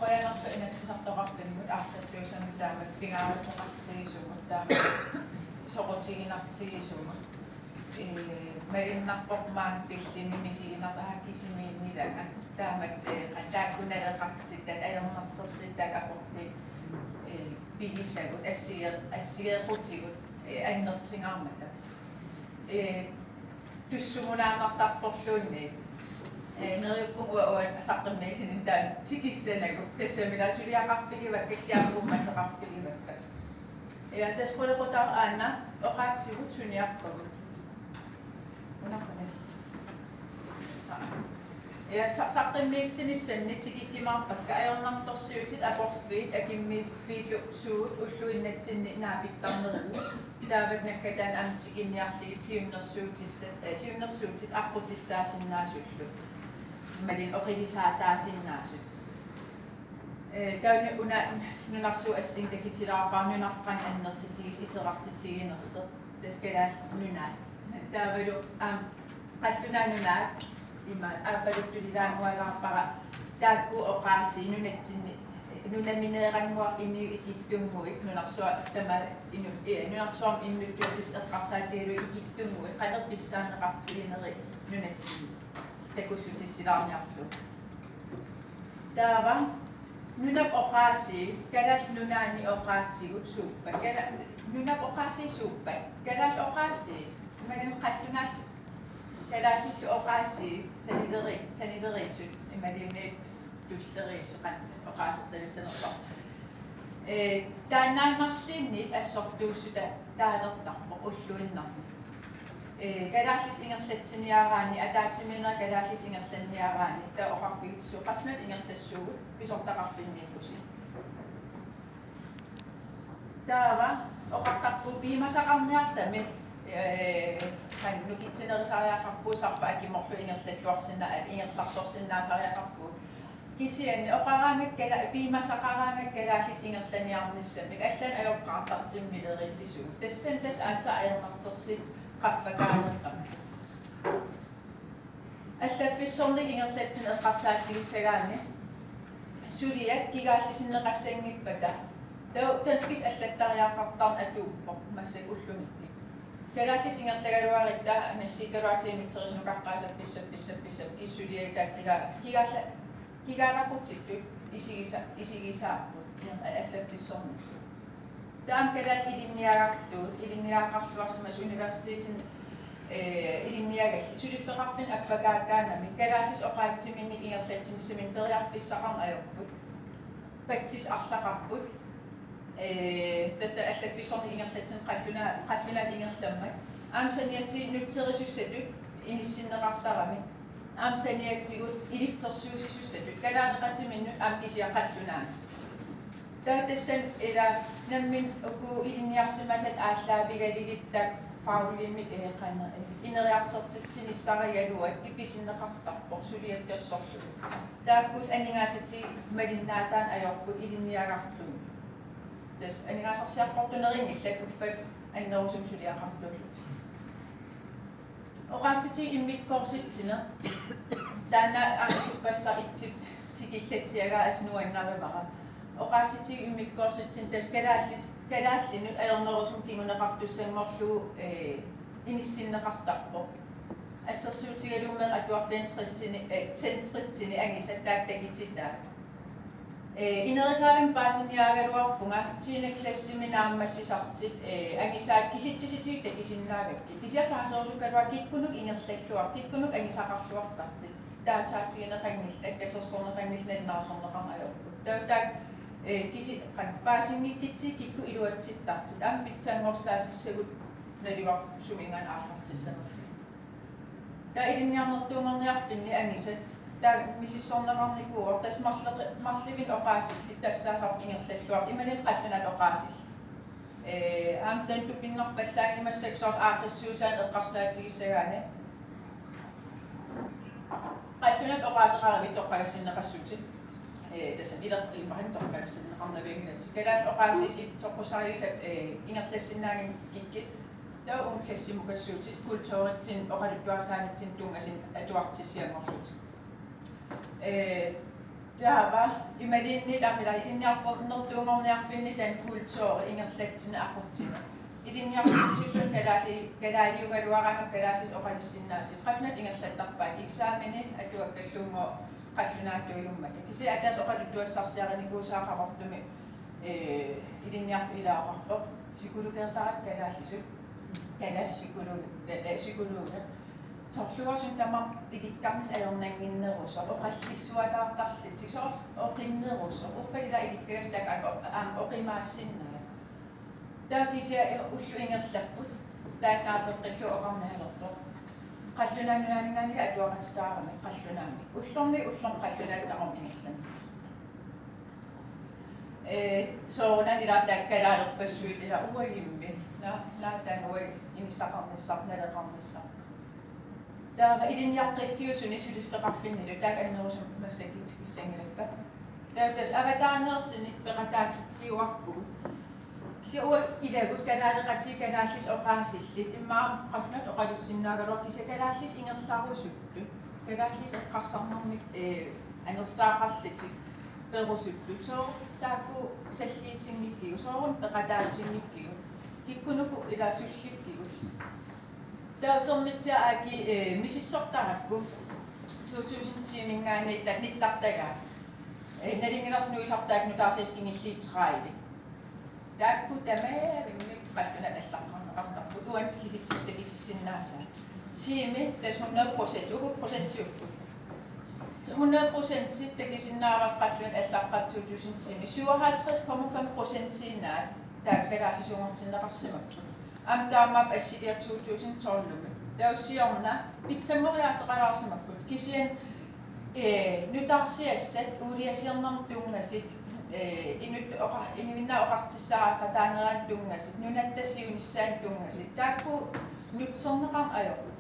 qoyanarlu inatsisartoqarpimut aaqqassiusamut taamat pingaarutaqartigisumut taamat soqutiginartigisumut malinarpormaan pillini misiginartaakisimiinnilaga taamat taakkunaleqartittat ayornartersittaak aqurli pigisagut assigeequtigut annertingaarmata tussumunaanartarporluunni neriuppung uan saqqimmiisinin taan tikissanagu tassamilasuliaqarpilivak kaksiarpummaseqarpilivakka tasqulequtar aanna oqaatsigut suniarpagut unaqana saqqimmiissinissannit tikikkimaarpakka ajornartorsiutit aporfiit akimmiiffiilusuut ulluinnatsinni naapittarnerigu taavat nakkataan amtikinniarligi siunnersuutit aqutissaasinnaasulluk malin oqilisaataasinnaassut tauni una nunarsu assin takitilaaqarnunarqan annertitigis iserartitiginerse taskalaal nunaa taavalu qallunaanunaa ima aapaluttulilaangualaarpara taakku oqaasi nunatsinni nunamineeranguaq inni ikittunguik nunarsua tama nunarsuam innuttuasus eqqarsaatigalu ikittunguik qanerpissaaneqartigineri nunatsinni takussusissilaarniarlu taava nunap oqaasi kalal nunaani oqaatsigut suuppa kala nunap oqaasi suuppa kalal oqaasi imanin qallunaal kalaalillu oqaasi sanileriissut imalinneet tulleriissuqan oqaasertalissanerpa taannaannarliinni assortuussuta taalertarpo ulluinnarmu kalaallis ingerlatsiniaraani ataatsiminer kalaallis ingerlanniaraani ta oqarpigitsu qalluat ingerlassuugut pisortaqarpinniillusi taava oqartarpu piimasaqarniartami kan nukitsinerisaariaqarpuusarpa akimorlu ingerlarsorsinnaasariaqarpu kisianni oqaraangat kala piimasaqaraangat kalaallis ingerlaniarnissami allan ajoqqaartartimmilerissisuut tassan tas aata ajernartersit qaffakaanerqamma allaffissornik ingerlatsin eqqarsaatigisagaani suliak kigaallisinneqassangippata tanskis allattariaqqartarn atuuppo massak ullumikki kalaallis ingerlagaluaritta nassikaluatiimitterinsukaqqaasappissappissap issuliakaattila kigaaraqutittut isigisaarput allaffissornik taam kalaal ilinniaqarluarsimas universitetin ilinniagalli suliffeqarpin appakaakkaanami kalaallis oqaatsiminnik ingerlatsinnissamin periarfissaqarn ajorput patsis arlaqarput tasta allaffissornik ingerlatsin qallunaat ingerlammak aamsaniati nutserisussatut inissinneqartarami aamsaniatigut ilitsersuusisussatut kalaaneqatiminnut aamkisiaqallunaat tassan ila nammin uku ilinniarsimasat aallaapigaligittaak faulimit eeqana ineriartertitsinissarigaluat ipisinneqartarpoq suliattassorlu taakkut aningaasati malinnaataan ajorput ilinniagartum tas aningaasarsiarportuneringillak uffat annerusum suliaqartullut oqaatiti immikkorsitsine taana arippassar itsip tikillatiaga asnuannarivara oqaasiti immikkorsitsin tas kalaallinut ajernerusum kinguneqartussanngorlu inissinneqartarpoq ассерсуутигалуумер атуарфиинтрistini ангисаттааттакититаа инерисаавин паасиниаагалуарпунга тиинаклассиминааммассисартит ангисаат киситтиситиутта кисиннаагакки кисиапаасерусуккалуа киккунук ингерллаллуар киккунук ангисақарлуартартит таатаатигинеқангиллак таксерсорнеқангиллнаннаарсорнеқарн ajorput таутаак киси паасингиккитси кикку илуатситтартит аам питсаангорсаатиссагут налуар сумингаан ааллартиссанерли таа илинниарнертуумерниарпинни ангисат таа мисиссорнеқарникууор тас марливин оqaасилли тассаасарп ингерллаллуар ималин қаллунат оqaасилли аам тантуппиннарпаллаагимассаксоор аақиссуусаан эққарсаатигиссагаани қаллунат оqaасеқаравит тоққагассиннеқассути тасса илерпиммарин тоққагассиннеқарнавиангинати калаас оqaасисит тоққусарисат ингерлассиннаагин киккит таа унклассимукассуутит культууритсин оқалуттуарсаанитсин тунгасин атуартиссиангорлут Taava imaliinni lamila inniarpornertuungorniarfinni tan kultuuri ingerlatsina aqutsina ilinniarfitisusun kalaaliugaluaranga kalaallis oqalissinnaasi qatnat ingerlattarpaat iksaamini atuakkalluungo qallunaatuilummata kisi atas oqaluttuassarsiarinikuusaaqaqortumi ilinniarpu ilaaqarpoq sikulukertarat kalaallisut sikuluuga sorluarsun tamam ilikkarnis alernaanginneruso oqallissuataartarlit so oqinneruso uffalila ilikkagastak oqimaassinnaa taakisia ullu ingerlapput taannaaqeqqillu oqarnaalerto qallunaanunaaningaaniga atuaqatstaarami qallunaami ullormi qallunaаттaqom ingerlan soorunaan ilaataakkalaaleqpassuit ila uagimmi naataan uag inissaqarnissarnaleqarnissar taava ilinniaqqiffiusuni sulifeqarfinnilu taak annerusum massakitskissangilakka taatas avataarneersini peqataatitsiuarpugu kisi uag ilagut kalaaleqati kalaallis oqaasillit immaa qafnat oqalissinnaagaluar kisi kalaallis ingerlaarusuttu kalaallis eqqarsarnermik anersaaqarlitik perusuttu soo taakku salliitsinnikkigu soorun peqataatsinnikkigu kikkunuku ila sullikkigu taasermitsia aaki misissortarakku 2010 mingaani nittartagaa nalingilersnuisartaak nutaarsiskingilliitraavi taakku tamaavimmi qallunan allaqarneqartarpu uan kisitsistakitsissinnaasa tiimi tas 100% ugu prosentiukku 100% takisinnaaras qallunan allaqqat 2010 57,5% naat taakkalaasisuungortinneqarsimakku amtaamaap assiliar 2012 taussiorna pitsanngoriaateqalaarsimakkut kisian nutaarsiassat uuliasiarnerm tungasit inuminna oqartissaaqa taaneraan tungasit nunattassiunissaan tungasit taakku nutserneqarn ajorlu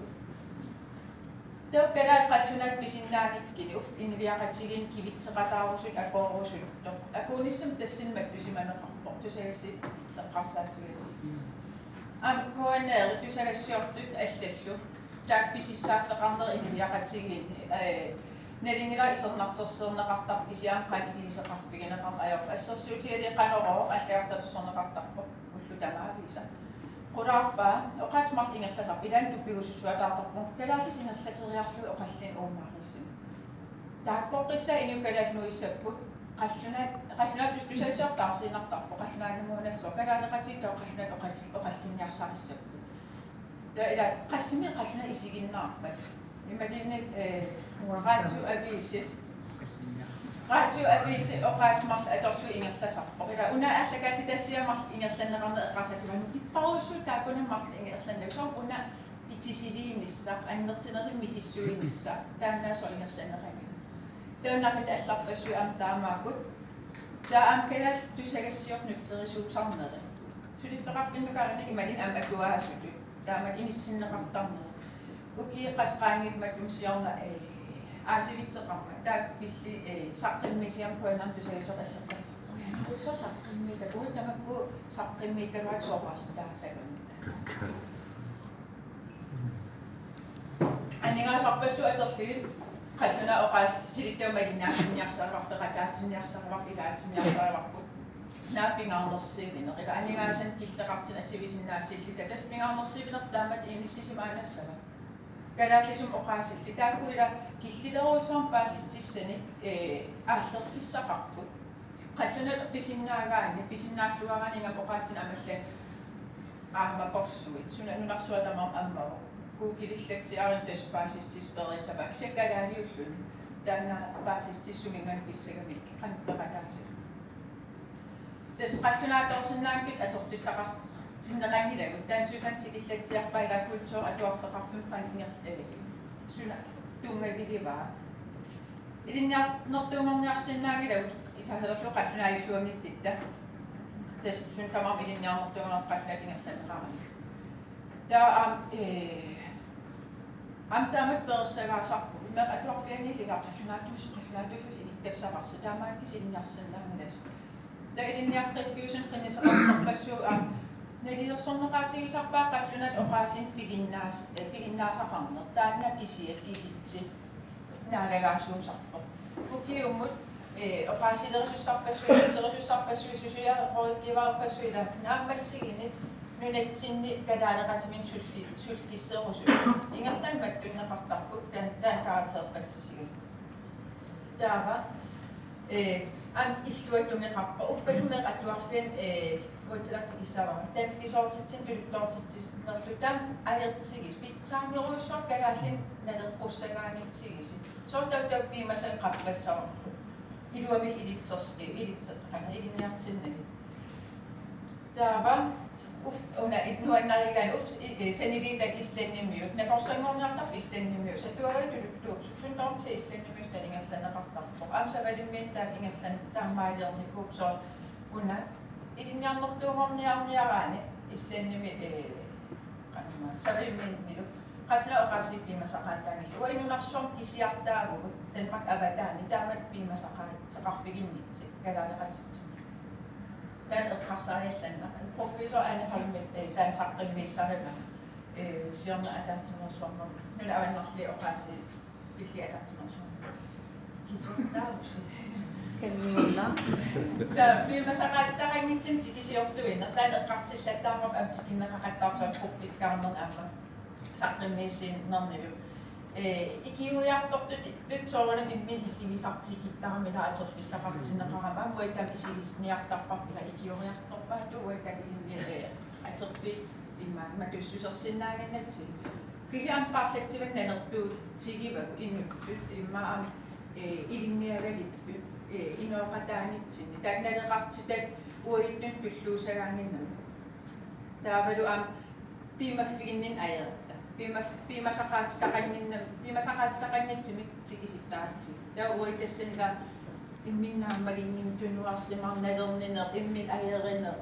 taukkalaa qallunaat pisinnaanikkini uf inviaqatigin kivitseqataarusut akoorusulutto akuunissam tassinmattusimaneqarpoq tusagassi teqqarsaatigasit koaneeri tusagassiortut allallu taak pisissaarteqarner inviaqatigin nalingila isernarterseerneqartarpisiaam qan iliseqarpigineqarn ajorlu assersuutiali qanoroo аллаарталерсорнеқартарпоq уллу тамаависа qulaarpaa oqaasmarl ingerlasar ilaan tuppigusussuataartarpung kalaаллис ingерлатериарлу oqallin uummaaqissim taakkoqqissa inukalaalnuissapput qallunaat tusalisartaarsiinartarpo qallunaanumuunassoo kalaaleqatiittao qallunaat oqallinniarsarissapput taa ila qassimi qalluna isiginnaarpat imalinnik radio avisi oqaatmarl atorlu ingerlasarpo ila una allakaati tassiamarl ingerlanneqarne eqqarsatimaanu kipparuussu taakkunammarl ingerlannak soor una itisiliinissaq annertinersim misissuinissaq taannaasor ingerlanneqami taunaqit allarpassu amtaamaakut taam kalal tusagassiornutterisuusarneri sulifeqarfinnukaarina imalin am akuaasutu taamat inissinneqartarneri ukiiqqasqaangimmatum siorna aasivitseqarma taak pilli saqqimmiisiam kuanam tusagassoqallerta so saqqimmiikaku tamakku saqqimmiikaluat sooqarsitaasagun anningaasarpassu aterlugit qalluna oqaas silittaumalinnaarsinniarsarvarpeqataatsinniarsarvar ilaatsinniarsarvarput naapingaarnersiivineq ila anningaasan killeqartin ativisinnaatillita tas pingaarnersiivineq taamat iinissisimaanassava kalaallisum oqaasilli taakku ila killileruussuam paasistissani aallerfissaqarput qalluna pisinnaagaani pisinnaalluaraningam oqaatsin amallan aamakorsuit suna nunarsuatamarm ammaru kuukilillatsiarintas paasistis perissava kisakalaaliulluni taanna paasistissumingan pissagamik qanpeqataasik tas qallunaatorsinnaankit atorfissaqar sinneqangilagut taansuusantikillatsiarpa ila kultuur atuarteqarpum qanniartalagi suna tungagilivaa ilinniarnertuungorniarsinnaagilagut isasalerlu qallunaayulluangittitta tas sun tamam ilinniarnertuungorniarqallakingerlaneqarani taa amtaamat perissagaasarpu imeq atuarfianiliga qallunaatuus ilikkassaqarsi taamaankis ilinniarsinnaangilas taa ilinniaqqiffiusun qinniteqarserpassu nalilersorneqaatigisarpaa qallunat oqaasin piginnaasaqarner taanna kisitsi naalagaasuusarpoq ukiummut oqaasilerissussarpassuissusiara rådgivarpassuila naammassiginik nunatsinni kalaaleqatimin sultisseerusu ingerlan mattunneqartarput taan kaarateerpatsisigit taava am illuatungeqarpa uffalumeq atuarfian utlatikissava tanskisoortitsin tuluttoortitsis nerlutam ajertsigis pitsaangeruussuar kalaallin nalerqussagaanitsigisi soortautappiimasan qarpassarpu iluamil ilitserqana ilinniartinnagi taava una nuannarigaan saniliitak islannimiut nakorsanngorniartarp islannimius atuagai tuluttuuksu suntormse islannimius talingerlaneqartarpoq aamsavalimmiin taat ingerlan taammaaliernikuup soo una ilinniarnertuungorniarniaraani islannimi savalimmiinnilu qatla oqaasippiimasaqaataanillu uinunarsuam kisiartaavugu tanmak avataani taamat piimasaqaatseqarfiginnitsi kalaaleqatitsi taan eqqarsaariallanna professor Anne Holmel taan saqqimmiissarima siorna ataartimersuarma nuna avannerli oqaasi illi ataartimersuarma kisiartaavusi Kalliulla. piimasaqaatitaqanngitsim tikisiortuinner taan eqqartillattaarpam amtikinneqaqattaarsuat quppikkaarnerna amma saqqimmiissiin nernilu ikiuiartortut tutsoorunam immin isigisartikittaramila aterfissaqartinneqarama muitam isigisniartarparpila ikiuriartorpaatu uitam illi aterfi imma matussusersinnaagannatsi pihiam parlattivan nanertuu tigivagu innuttut imma am ilinniagalittu inoqataanitsinni taannaleqartitat uittun pulluusagaanginnu taavalu am piimaffiginnin ajerta piimasaqaatitaqanngitsimik tikisittaarti taa uitassaniga imminnaammaginnin tunnuarsimarnalerninner immin ajeriner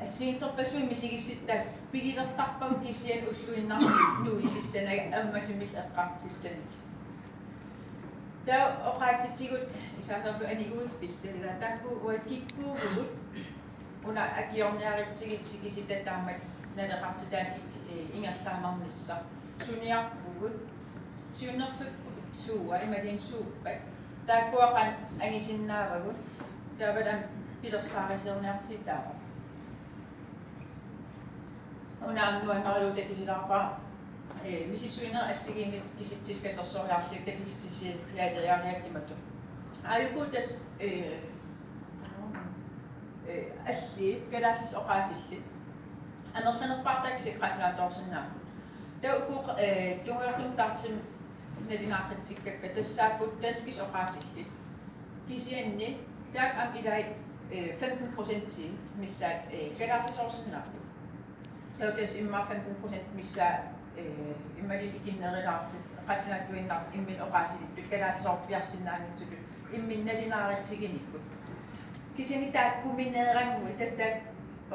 ассиинтерпассуи мисигисситтаа пигилертарпагу кисиан уллуиннарну исиссанага аммасимил эққартиссани таа оqaатитигут исаатерлу анигуиффиссалила таакку уат киккуувгут уна акиорниаритсигитсигисита таамат налеқартитаан ингерлаанарнисса суниарпугут сиуннерфиппут сууа ималин сууппат тааккуақан ангисиннаавагут таавалам пилерсаарисерниартитаава unaannuanqarluutakisilarpaa misissuiner assigинит киситсискатерсориарлик такистисиит яалериариаккимату ааюкутас алли калааллис оqaасиллит анерланерпартаакисик qatlaatoorsinnaa тауку тунгуартум тартим налинааққитсиккакка тассааппут танскис оqaасиллит кисианни таак ам илай 15% миссаат калааллисоорсинаа таутэс имма 15% мисsaa иммалит икиннерилаарtit qatlaatuinnar immin oqaasilittut kalaаллисоорпиарсиннаангитсулу имминналинааritsigиниккут кисини тааккуминнеерангуи тастаат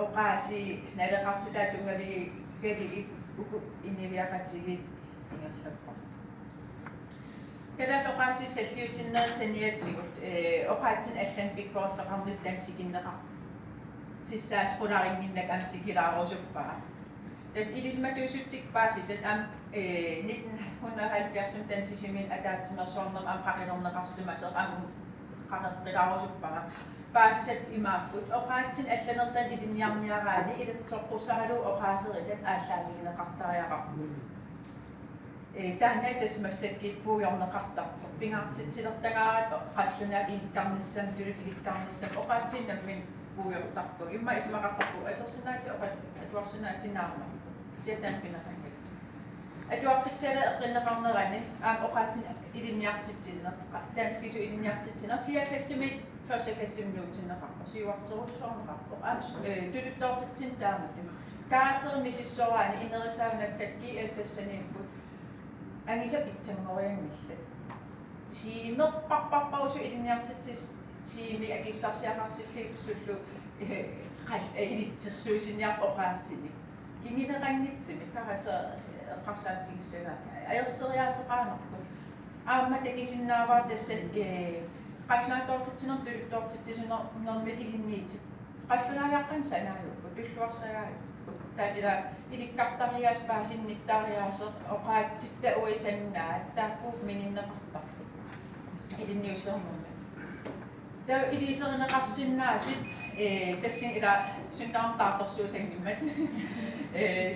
oqaasi naleqartitaat tungavi kaligit uku inniviaqatigit ingerlappa kala oqaasi salliutinnersaniatsigut oqaatsin allan pikkoorleqarnis taantiginneqar sissaas qularinginnak antikilaarusuppaa tas ilismatuusutsikpaasisat am 1970 tansisimin ataatimersuarnerm am qaqilerneqarsimaseq am qaqeqqilaarusuppaa paasisat imaakkut oqaatsin allanertan ilinniarniaraani ilatsoqqusaalu oqaaserisat ааllaaligineqartariaqarpu таана тасмассаккит пуйорнеқартарсер пингаартитсилертагаарат қаллунаат иликкарниссам тулут иликкарниссам оqaатсиннаммин пуйортарпуг имма исмақартарпуг атерсинаати оqat атуарсинаатинаарма сиатаан пинатангат атуарфитсала эққиннеқарнерани аам оqaатсин илинниартитсиннер таанскису илинниартитсинер фиаллассими første klasseundervisningsrapper, 7-8-årsrapper, tuluttoortitsin taamuttum. Kaateri misissoraani inerisaunakkat alttassaniput angisa pitsanngoriangillat. Tiimeqparparparusu ilinniartitsis tiimi akissarsiaqartilliipsullu ilitsersuisinniarpoqaatini. Kingilerangitsimi karatera eqqarsaatigissagaa. Ajerseriaateqaanerput. Aamma takisinnaavaa tassat qatlaatoortitsiner tuluttoortitsisunernermit ilinniitit qatlunaajaaqqan sanaajuuppu tulluarsagaajuppu taatila ilikkartariaas paasinnittaariaaseq oqaatsitta uisannaa taakkuuk mininneqartarpu ilinniussernerna Tau iliserneqarsinnaasit tassin ila suntaartaartorsuusangimmat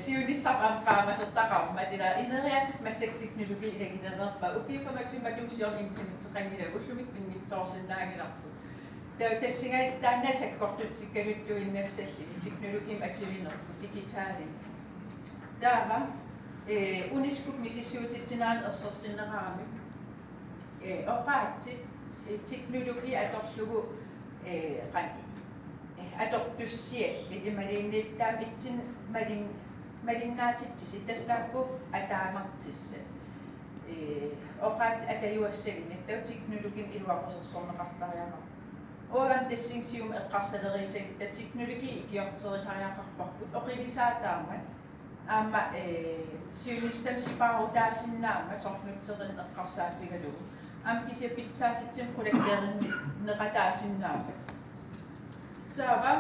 siunissaq qaamasertaqarmat ila ineriatit massak teknologi ilaginernerpa ukiifamaksumatumsior internetteqangilagu ullumik pinnitsoorsinnaangilarpu tau tassingai taanna sakkortutsikkaluttuinnassalli teknologim ativinerpu digitaalin taava uniskuk misissuutittinaan ersersinneqarami oqaatsit teknologi atorlugu atortussialli imaliinniittaam itsin malinnaatittisit tastaappu ataanertissat oqaat atajuassagin tau teknologim iluaqosersorneqartariama olam tassingsium eqqarsaleriisagit teknologi ikiorterisariaqarparput oqilisaataarmat aamma siunissam sipaarutaasinnaama sornutserin eqqarsaatigalugu am kisia pitsaasitsim qulakkeerinni neqataasinnaama taava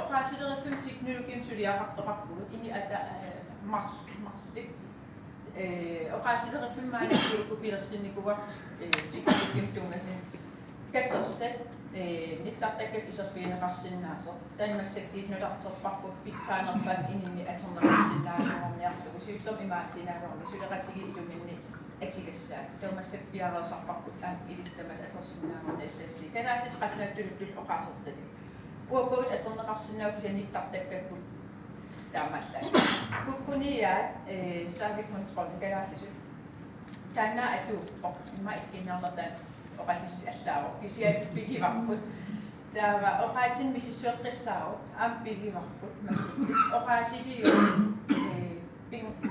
oqaasilerifum teknologim suliaqartoqarpugut ini ata marslik oqaasilerifum maanakkuuku pilersinnikuart teknologim tungasin katersat nittartakkak iserfiineqarsinnaaser taanmassakkiinnularterparput pitsaanerpaam ininni aterneqarsinnaasuorniarlugu siullom imaatiinaaluarmi suleqatigi iluminni atigassaa taumassak piarersarparput aam ilistamas atersinnaamerta issassi kanaatis qatnaattulut oqaasertali uaput aterneqarsinnaaku sanittartakkakku taamalla kukkuniaat staavik kontrol kalaalisut taanna atuuqqoq imma ikkinnernertan oqatissis allaavo kisiat pigivarput taava oqaatin misissueqqissaaru aam pigivarput massik oqaasiliu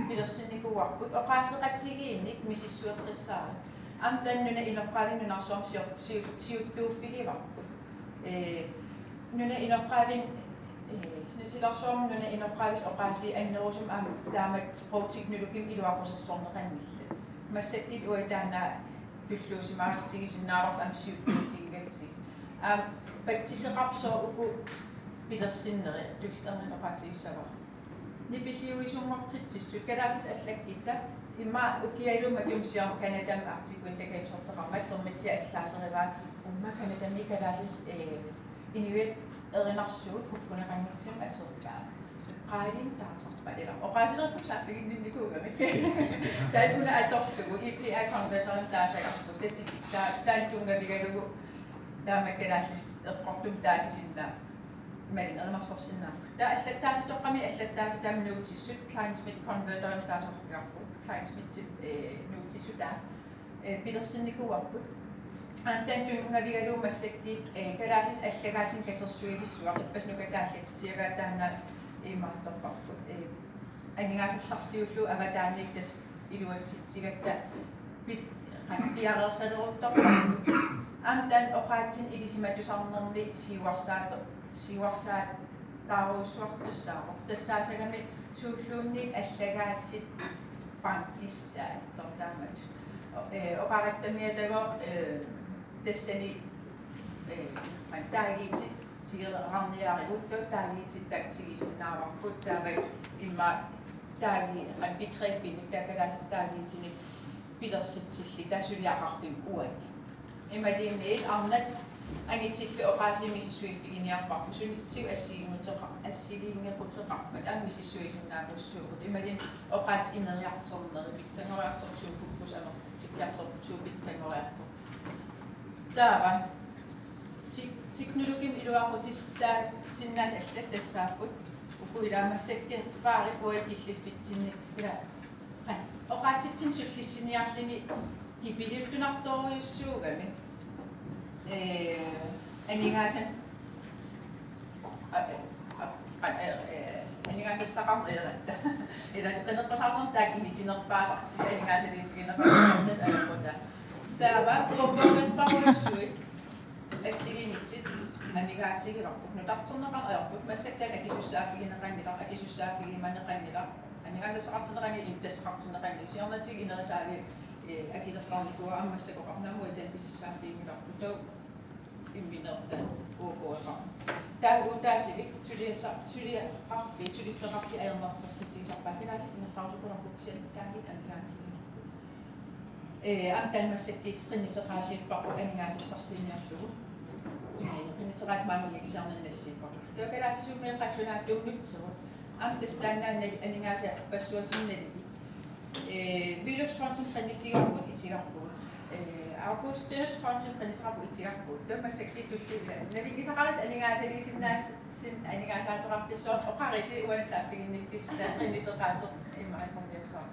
pilersinnikuarput oqaaseqatigiinnik misissueqqissaaru aam tannuna inerqaavinnunarsuam siuttuuffigivarput nuna inerqaavin silarsuam nuna inerqaavis oqaasi annerusum aam taamat qouteknologim iluaqosersorneqannilla massakkit uitaana tulluusimaaristigisinnaarop am siuttuuffigigatsi aam pattiseqarpsoo uku pilersinneri tullerneqatigissava nipisiuisummartitsissut kalaatis allakkitta imma ukiailuma tumsiam kanadam artikkuittakaimsorteqarmat sermitsia allaaserivaa umma kanadami kalaatis inuit erinarsuut hukkuneqanngitsim asertaa qaalin taasarpalila oqaasilerpuk saappiginninnikuugami taatkuna atorlugu API converterim taasaqarput taantungavigalugu taamakkalaallis eqqortum taasisinnaa malin erinarsorsinnaa taasitoqqami allattaasi tamnuutissut client-smith converterim taasarpiarput client-smith nuutissutaa pilersinnikuarput taantungavigalugu massaktiit kalaasis allagaatin katersuigissuaq ippasnukataallat imaartorparput aningaasassarsiullu avataanniktas iluatsitsigatta piareersaleruttorparput aamtaan oqaatsin ilisimatusarnermi siuarsaat taaruussuartussaaqor tassaasagami suulluunnik allagaatsit pankissaat sortaamat oqarattamiatago tassani taagiitsit sigerarniaariguttu taagiitsit taksigisinnaarparput taavak imma taagi bitreeppinik taakkalaasis taagiitsini pilersitilli tasuliaqarpim uani imaliinniit arnat angitsillu oqaasimisissuiffiginiarparpu sunitsiu assiliingequteqarpat ammisissuisinnaagussuugut imalin oqaat ineriarterneri pitsangoriartersuukuppus amertikkiartersuupitsangoriarter taava teknologim iluaqutissaan sinnaas allat tassaapput ukuilaamassakke qaari uakilliffitinni ila oqaatitsin sullissiniarlini kipiluttunartoriussuugami aningaasan aningaasassaqarrieratta ila qeneqqasarnertaak imitinerpaasarti aningaasaliffigineqartas ayoqota taava qoppoqerparuissuit assiliinitsit aningaatsigilarput nutarterneqar ayorput massaktaak akisussaaffigineqannilar akisussaaffigimaneqannilar aningaasassaqartineqanni imtasseqartineqanni siornatig inerisaavi akilerqarnikua ammassakoqarnaamu itanpisissaaffigilarput tau imminertaan uuqueqar taaguutaasivik suliaqarpi ajernertersitisarpaa kinaalis inerqarsukularput siattaagit angaansigit Amtanmassakki qinitseqaasiipparpu aningaasissarsiiniarlugu. Qinitseqaat maangigisarnannassiipparpu. Tuakalaakisummeeqallunaattuunnutseru. Amtas taannaannali aningaasa passuassinnaligi. Virusfonsin qinitigarput itigarput. Augustinus fonsin qinitigarput itigarput. Tuammassakki tullilla. Navigisaqaris aningaasaligisinnaas sin aningaasaateqarpissuar oqarisi uansaappiginnikpista qinitseqaateq immaasarniassuar.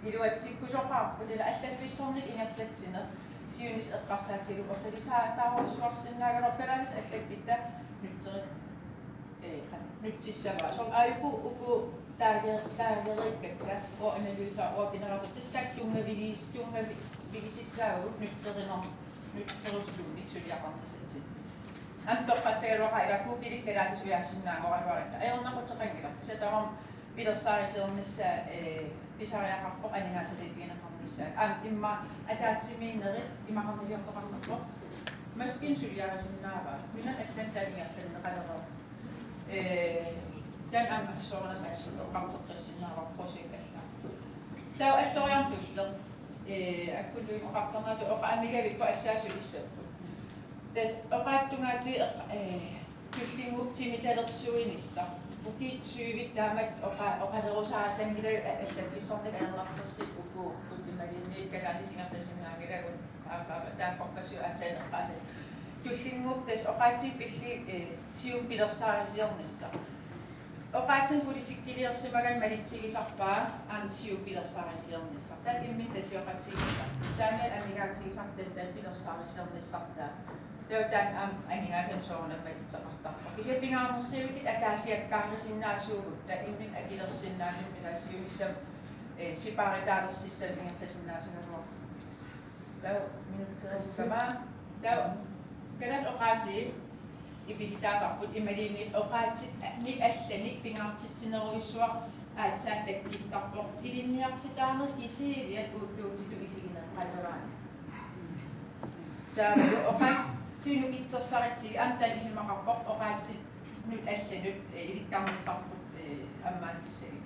Iluatsikkusoqaarpulila allafissornik ingerlatsina siunis eqqarsaatilu ortalisaa taaruassuarsinnaagalorkalanis allakkitta nutserit nutsissavaa som aiku uku taagerikakka analysa organisaattis tungavigisissaagu nutserussuumik suliaqarnisatsit antoqqassagaluaqailaku kilikkalaasisuyaassinnaaqoraluarita ayornaqutseqangila sataram pilersaariseernissa pisariaqarpoq aningaasaliifiinaqarnissa imma ataatsimiinerit imaqarniliortoqarnerpoq maskin suliarasinnaavaa minan attantaaniartalneqalera dan ammaksuornama qarteqqissinnaavaq prosikalla tau astoriartulle akkulluin oqartornaatu oqa amigavippa assaasulissaappu tas oqaattungaati tullinguptimitalersuinissa ukiitsyyvit taamat oqalerusaasanngila allafissornik anerlartersit uku ullimalinniikkalaanisingertasinnaangilagun taaqorpassu aataaneqqaasat tullinguptas oqaatipilli sium pilersaarisiernissa oqaatsin politikkiliersimagan malitsigisarpaa sium pilersaarisiernissa tat immittasiuqatigissa taanal amigaatigisartas tat pilersaarisiernissartaa Tautan aningasan soorna malitseqartarpa. Kisapingaarnersiulit akaasiakkaarisinnaaasuugut immin akilersinnaasimmilaasiulissam siparitaalerssissam ingerlasinnaasugaluar. Tau minutserikkamaa tau kalat oqaasi ipisitaasarput imaliinnit oqaatsit nik allanik pingaartitsineruissuaq aatsaat takkittarpoq ilinniartitaaner isiiviat uuttuutitu isigineqqaleraani. Tau oqaas sinuk itsersaritsi antan isimaqarpoq oqaatsit nut allanut ilikkarnissarput ammaatissagi.